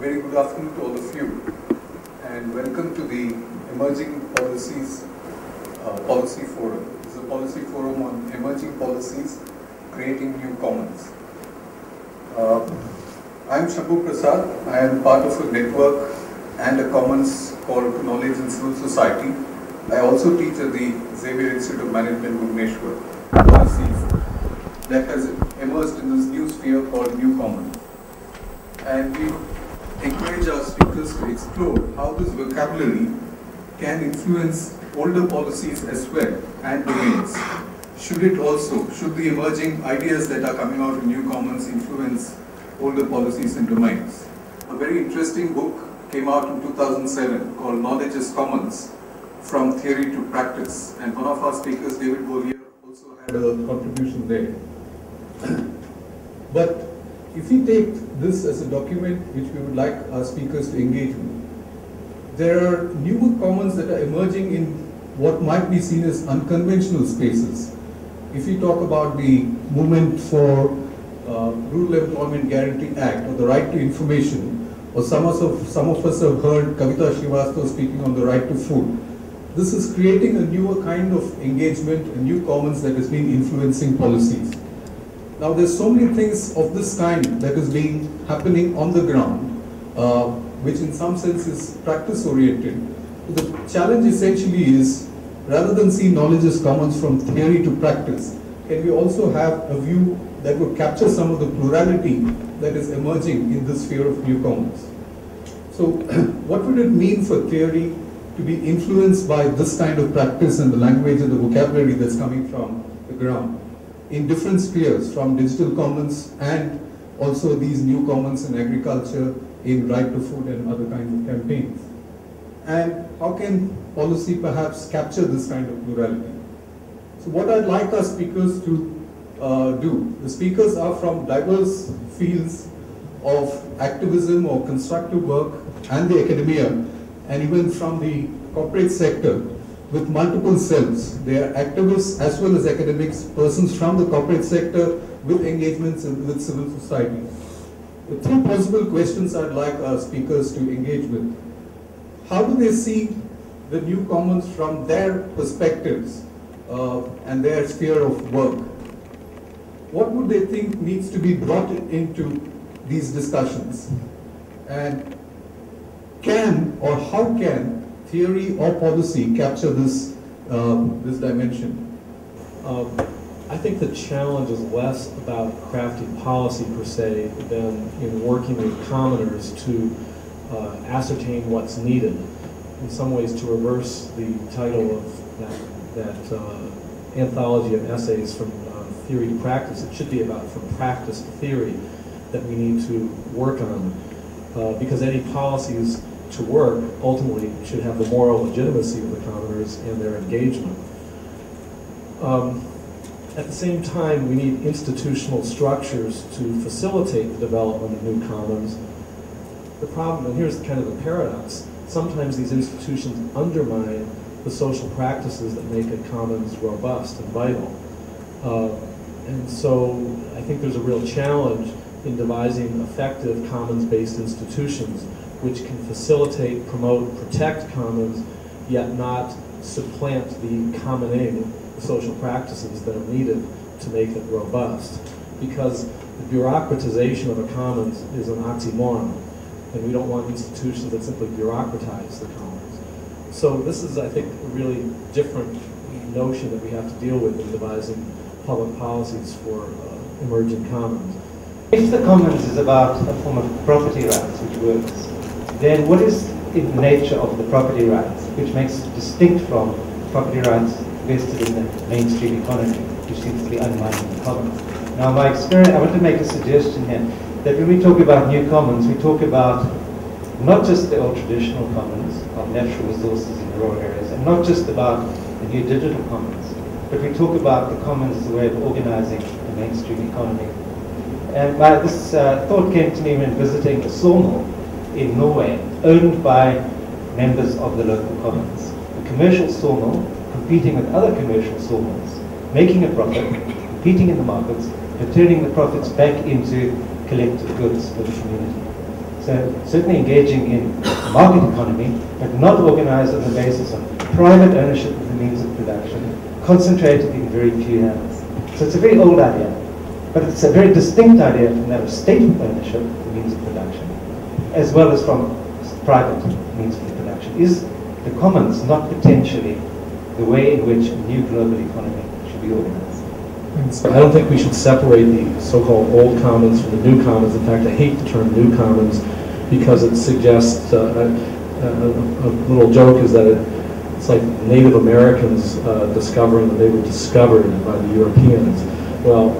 very good afternoon to all of you, and welcome to the Emerging Policies Policy Forum. This is a policy forum on emerging policies, creating new commons. I am Shambhu Prasad. I am part of a network and a commons called Knowledge in Civil Society. I also teach at the Xavier Institute of Management, Bhubaneswar, policies that has emerged in this new sphere called New Commons. And we encourage our speakers to explore how this vocabulary can influence older policies as well and domains. Should the emerging ideas that are coming out in New Commons influence older policies and domains? A very interesting book came out in 2007 called Knowledge is Commons, From Theory to Practice, and one of our speakers, David Bollier, also had a contribution there. But if we take this as a document which we would like our speakers to engage with, there are new commons that are emerging in what might be seen as unconventional spaces. If we talk about the movement for Rural Employment Guarantee Act, or the right to information, or some of us have heard Kavita Srivastava speaking on the right to food. This is creating a newer kind of engagement, a new commons that has been influencing policies. Now there's so many things of this kind that is happening on the ground, which in some sense is practice oriented. The challenge essentially is, rather than see knowledge as commons from theory to practice, can we also have a view that would capture some of the plurality that is emerging in this sphere of new commons? So what would it mean for theory to be influenced by this kind of practice and the language and the vocabulary that's coming from the ground in different spheres, from digital commons and also these new commons in agriculture, in right to food and other kinds of campaigns? And how can policy perhaps capture this kind of plurality? So what I'd like our speakers to do, the speakers are from diverse fields of activism or constructive work and the academia, and even from the corporate sector with multiple selves. They are activists as well as academics, persons from the corporate sector with engagements with civil society. The three possible questions I'd like our speakers to engage with. How do they see the new commons from their perspectives and their sphere of work? What would they think needs to be brought into these discussions? And can or how can theory or policy capture this, this dimension? I think the challenge is less about crafting policy per se than in working with commoners to ascertain what's needed. In some ways, to reverse the title of that anthology of essays, From Theory to Practice, it should be about from practice to theory that we need to work on. Because any policies to work ultimately should have the moral legitimacy of the commoners and their engagement. At the same time, we need institutional structures to facilitate the development of new commons. The problem, and here's kind of the paradox, sometimes these institutions undermine the social practices that make a commons robust and vital. And so I think there's a real challenge in devising effective commons-based institutions which can facilitate, promote, protect commons, yet not supplant the commoning, the social practices that are needed to make it robust. Because the bureaucratization of a commons is an oxymoron, and we don't want institutions that simply bureaucratize the commons. So this is, I think, a really different notion that we have to deal with in devising public policies for emerging commons. If the commons is about a form of property rights which works, then what is the nature of the property rights which makes it distinct from property rights vested in the mainstream economy, which seems to be undermining the commons? Now, my experience, I want to make a suggestion here, that when we talk about new commons, we talk about not just the old traditional commons of natural resources in rural areas, and not just about the new digital commons, but we talk about the commons as a way of organizing the mainstream economy. And this thought came to me when visiting a sawmill in Norway, owned by members of the local commons. A commercial sawmill competing with other commercial sawmills, making a profit, competing in the markets, and turning the profits back into collective goods for the community. So certainly engaging in market economy, but not organized on the basis of private ownership of the means of production, concentrated in very few hands. So it's a very old idea, but it's a very distinct idea from that of state ownership of the means of production, as well as from private means of production. Is the commons not potentially the way in which a new global economy should be organized? I don't think we should separate the so-called old commons from the new commons. In fact, I hate the term new commons because it suggests a little joke is that it's like Native Americans discovering that they were discovered by the Europeans. Well,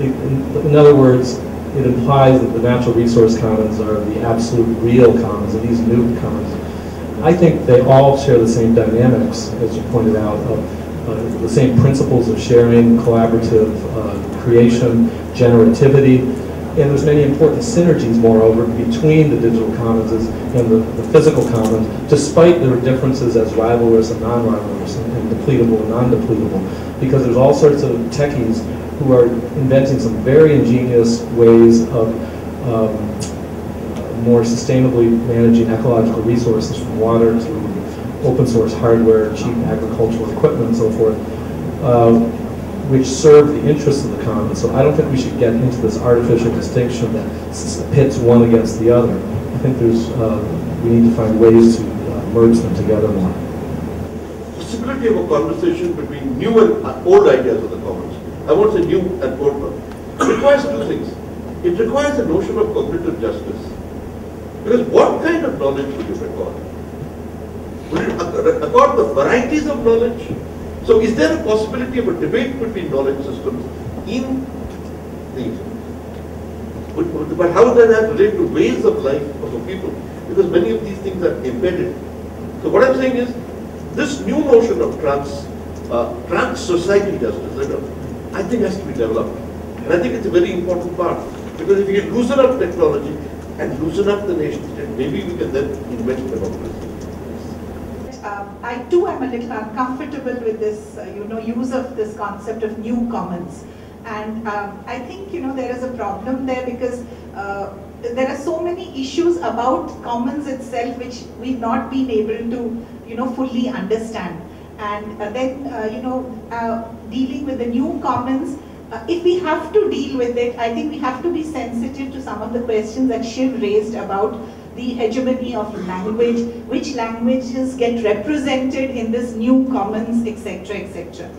in other words, it implies that the natural resource commons are the absolute real commons, and these new commons. I think they all share the same dynamics, as you pointed out, of the same principles of sharing, collaborative creation, generativity, and there's many important synergies, moreover, between the digital commons and the physical commons, despite their differences as rivalrous and non-rivalrous, and depletable and non-depletable, because there's all sorts of techies who are inventing some very ingenious ways of more sustainably managing ecological resources, from water to open source hardware, cheap agricultural equipment, and so forth, which serve the interests of the commons. So I don't think we should get into this artificial distinction that pits one against the other. I think we need to find ways to merge them together more. Possibility of a conversation between new and old ideas of the commons. I won't say new and old, but it requires two things. It requires a notion of cognitive justice. Because what kind of knowledge would you record? Would it accord the varieties of knowledge? So is there a possibility of a debate between knowledge systems in these? But how does that relate to ways of life of a people? Because many of these things are embedded. So what I'm saying is, this new notion of trans-society justice, I think has to be developed. And I think it's a very important part. Because if you loosen up technology and loosen up the nation state, maybe we can then invent democracy. I too am a little uncomfortable with this, use of this concept of new commons. And I think, there is a problem there because there are so many issues about commons itself which we've not been able to, fully understand. And then, dealing with the new commons, if we have to deal with it, I think we have to be sensitive to some of the questions that Shiv raised about the hegemony of language, which languages get represented in this new commons, etc., etc.